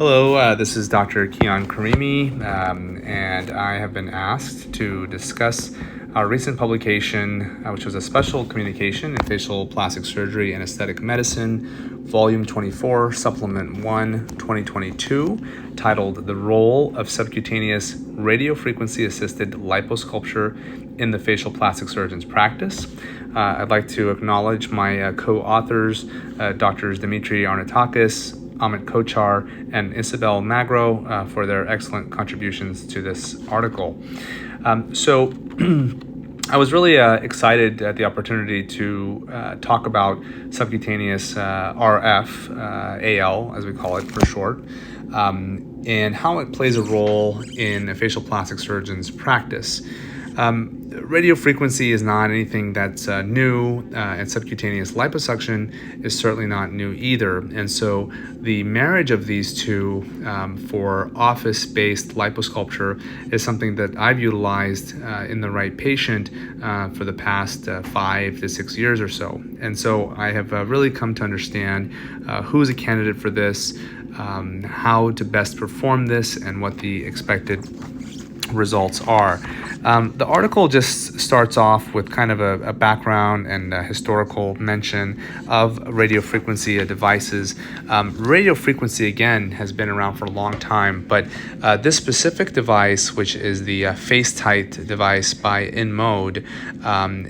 Hello, this is Dr. Kian Karimi, and I have been asked to discuss our recent publication, which was a special communication in facial plastic surgery and aesthetic medicine, Volume 24, Supplement 1, 2022, titled The Role of Subcutaneous Radiofrequency-Assisted Liposculpture in the Facial Plastic Surgeon's Practice. I'd like to acknowledge my co-authors, Drs. Dimitri Arnatakis, Amit Kochar, and Isabel Magro for their excellent contributions to this article. So I was really excited at the opportunity to talk about subcutaneous RF, AL as we call it for short, and how it plays a role in a facial plastic surgeon's practice. Radiofrequency is not anything that's new, and subcutaneous liposuction is certainly not new either. And so the marriage of these two for office-based liposculpture is something that I've utilized in the right patient for the past 5 to 6 years or so. And so I have really come to understand who is a candidate for this, how to best perform this, and what the expected results are. The article just starts off with kind of a background and a historical mention of radiofrequency devices. Radiofrequency, again, has been around for a long time, but this specific device, which is the FaceTight device by InMode,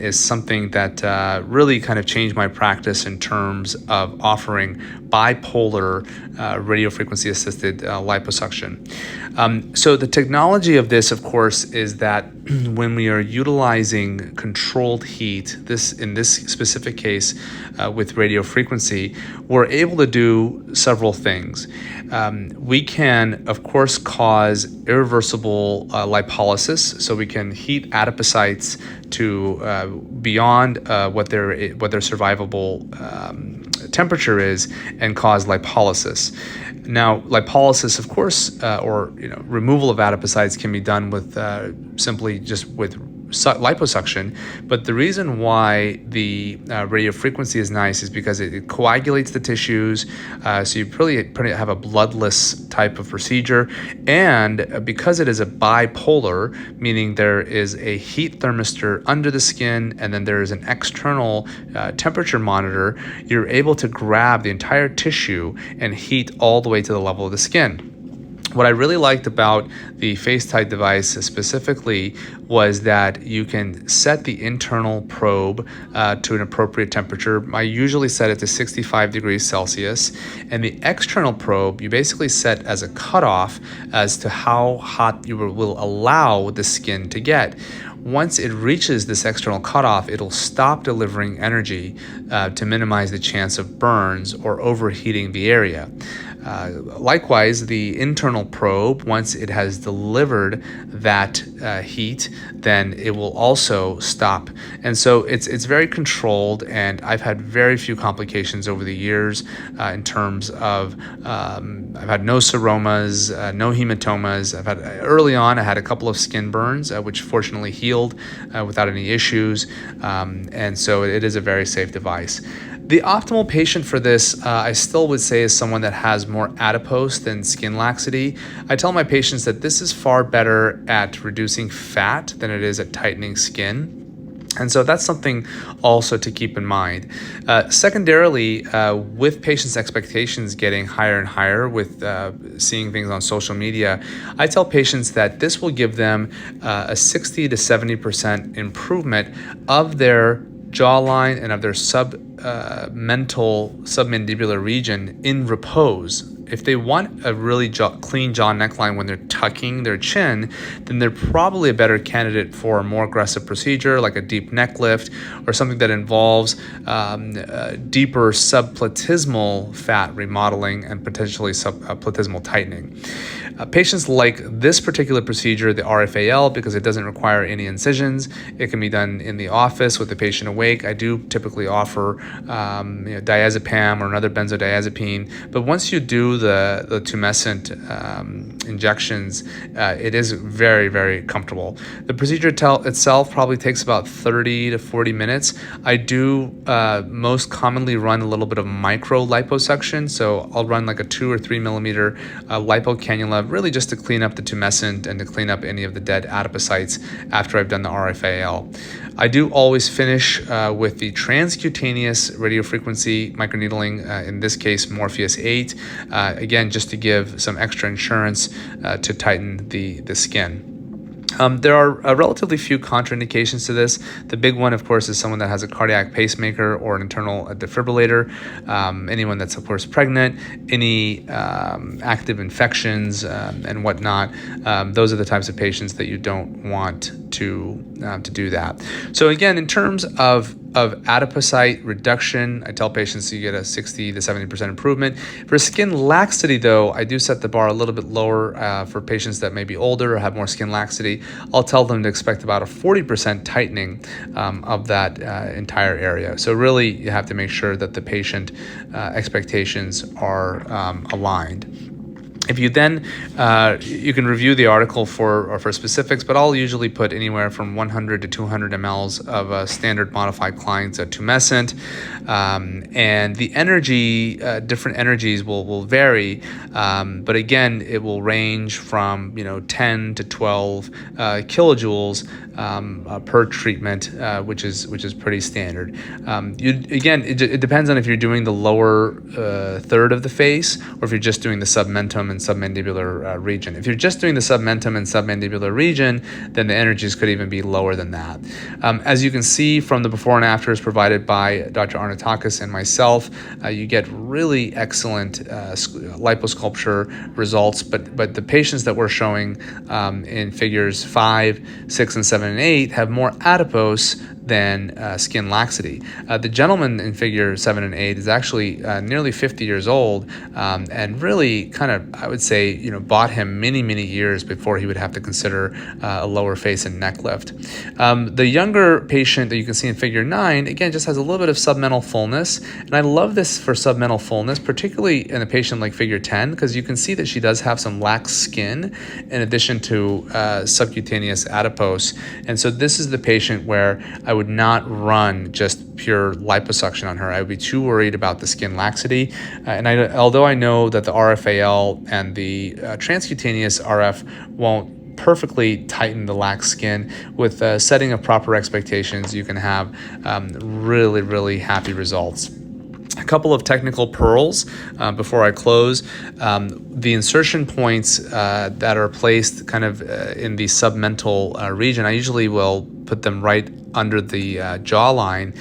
is something that really kind of changed my practice in terms of offering bipolar radiofrequency-assisted liposuction. So the technology of this, of course, is that when we are utilizing controlled heat, in this specific case with radiofrequency, we're able to do several things. We can, of course, cause irreversible lipolysis, so we can heat adipocytes to beyond what their survivable temperature is and cause lipolysis. Now, lipolysis, of course, or removal of adipocytes can be done with simply just with liposuction, but the reason why the radiofrequency is nice is because it coagulates the tissues, so you pretty have a bloodless type of procedure, and because it is a bipolar, meaning there is a heat thermistor under the skin and then there is an external temperature monitor, you're able to grab the entire tissue and heat all the way to the level of the skin. What I really liked about the FaceTight device specifically was that you can set the internal probe to an appropriate temperature. I usually set it to 65 degrees Celsius, and the external probe you basically set as a cutoff as to how hot you will allow the skin to get. Once it reaches this external cutoff, it'll stop delivering energy to minimize the chance of burns or overheating the area. Likewise, the internal probe, once it has delivered that heat, then it will also stop. And so it's very controlled, and I've had very few complications over the years in terms of I've had no seromas, no hematomas. Early on, I had a couple of skin burns, which fortunately healed without any issues, and so it is a very safe device. The optimal patient for this, I still would say, is someone that has more adipose than skin laxity. I tell my patients that this is far better at reducing fat than it is at tightening skin. And so that's something also to keep in mind. Secondarily, with patients' expectations getting higher and higher with seeing things on social media, I tell patients that this will give them a 60 to 70% improvement of their jawline and of their submandibular region in repose. If they want a really clean jaw neckline when they're tucking their chin, then they're probably a better candidate for a more aggressive procedure like a deep neck lift or something that involves deeper subplatysmal fat remodeling and potentially subplatysmal tightening. Patients like this particular procedure, the RFAL, because it doesn't require any incisions. It can be done in the office with the patient awake. I do typically offer diazepam or another benzodiazepine. But once you do the tumescent injections, it is very, very comfortable. The procedure itself probably takes about 30 to 40 minutes. I do most commonly run a little bit of micro liposuction, so I'll run like a 2 or 3 millimeter lipo cannula, really just to clean up the tumescent and to clean up any of the dead adipocytes after I've done the RFAL. I do always finish with the transcutaneous radiofrequency microneedling, in this case Morpheus 8, again just to give some extra insurance to tighten the skin. There are relatively few contraindications to this. The big one, of course, is someone that has a cardiac pacemaker or an internal defibrillator, anyone that's, of course, pregnant, any active infections and whatnot. Those are the types of patients that you don't want to do that. So again, in terms of adipocyte reduction, I tell patients you get a 60 to 70% improvement. For skin laxity, though, I do set the bar a little bit lower for patients that may be older or have more skin laxity. I'll tell them to expect about a 40% tightening of that entire area. So really, you have to make sure that the patient expectations are aligned. If you then, you can review the article for specifics, but I'll usually put anywhere from 100 to 200 mLs of a standard modified Klein's tumescent, and the energy, different energies will vary, but again, it will range from 10 to 12 kilojoules per treatment, which is pretty standard. It depends on if you're doing the lower third of the face or if you're just doing the submentum and submandibular region. If you're just doing the submentum and submandibular region, then the energies could even be lower than that. As you can see from the before and afters provided by Dr. Arnatakis and myself, you get really excellent liposculpture results, but the patients that we're showing in figures 5, 6, and 7, and 8 have more adipose than skin laxity. The gentleman in figure 7 and 8 is actually nearly 50 years old, and really kind of, I would say, bought him many, many years before he would have to consider a lower face and neck lift. The younger patient that you can see in figure 9, again, just has a little bit of submental fullness, and I love this for submental fullness, particularly in a patient like figure 10, because you can see that she does have some lax skin in addition to subcutaneous adipose, and so this is the patient where I would not run just pure liposuction on her. I would be too worried about the skin laxity. Although I know that the RFAL and the transcutaneous RF won't perfectly tighten the lax skin, with setting of proper expectations, you can have really, really happy results. A couple of technical pearls before I close. The insertion points that are placed kind of in the submental region, I usually will put them right under the jawline.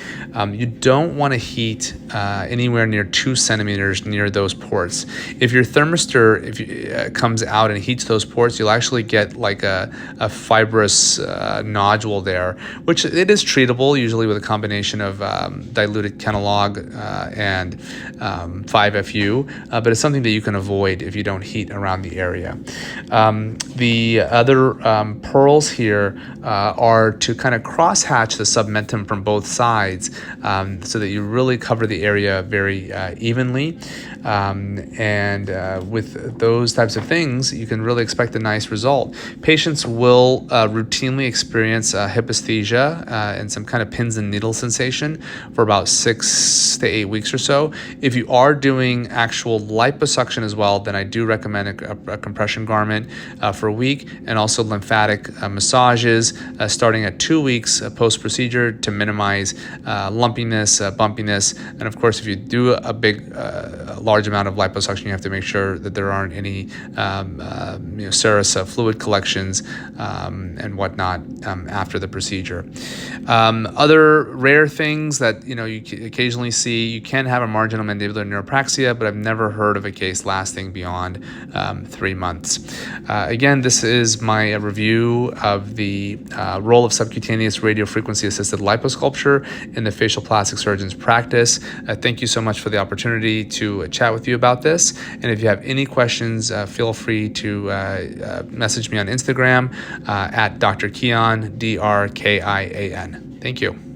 You don't want to heat anywhere near 2 centimeters near those ports. If your thermistor comes out and heats those ports, you'll actually get like a fibrous nodule there, which it is treatable usually with a combination of diluted Kenalog and 5-FU, but it's something that you can avoid if you don't heat around the area. The other pearls here are to kind of crosshatch the submentum from both sides, so that you really cover the area very evenly. And with those types of things, you can really expect a nice result. Patients will routinely experience hyposthesia and some kind of pins and needle sensation for about 6 to 8 weeks or so. If you are doing actual liposuction as well, then I do recommend a compression garment for a week, and also lymphatic massages starting at 2 weeks post-procedure to minimize lumpiness, bumpiness. And of course, if you do a large amount of liposuction, you have to make sure that there aren't any serous fluid collections and whatnot after the procedure. Other rare things that you occasionally see, you can have a marginal mandibular neuropraxia, but I've never heard of a case lasting beyond 3 months. Again, this is my review of the role of subcutaneous radiofrequency assisted liposculpture in the facial plastic surgeon's practice. Thank you so much for the opportunity to chat with you about this. And if you have any questions, feel free to message me on Instagram at Dr. Kian, DRKIAN. Thank you.